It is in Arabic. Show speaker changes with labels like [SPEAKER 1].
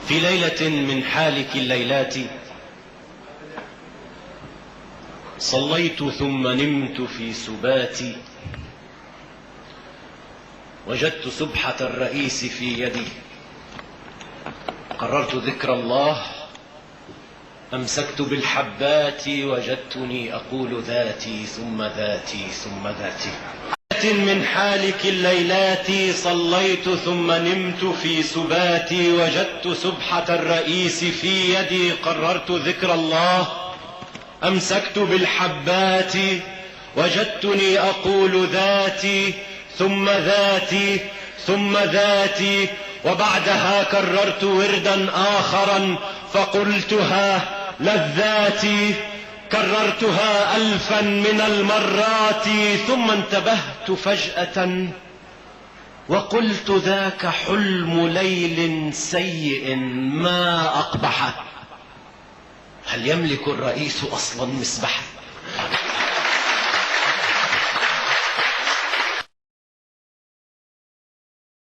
[SPEAKER 1] في ليلة من حالك الليلات صليت ثم نمت في سباتي، وجدت سبحة الرئيس في يدي، قررت ذكر الله، أمسكت بالحبات، وجدتني أقول ذاتي ثم ذاتي ثم ذاتي. من حالك الليلات صليت ثم نمت في سباتي، وجدت سبحة الرئيس في يدي، قررت ذكر الله، أمسكت بالحبات، وجدتني أقول ذاتي ثم ذاتي ثم ذاتي. وبعدها كررت وردا آخرا فقلتها لذاتي، كررتها 1000 من المرات، ثم انتبهت فجأة وقلت ذاك حلم ليل سيء ما أقبحه. هل يملك الرئيس أصلا مسبحة؟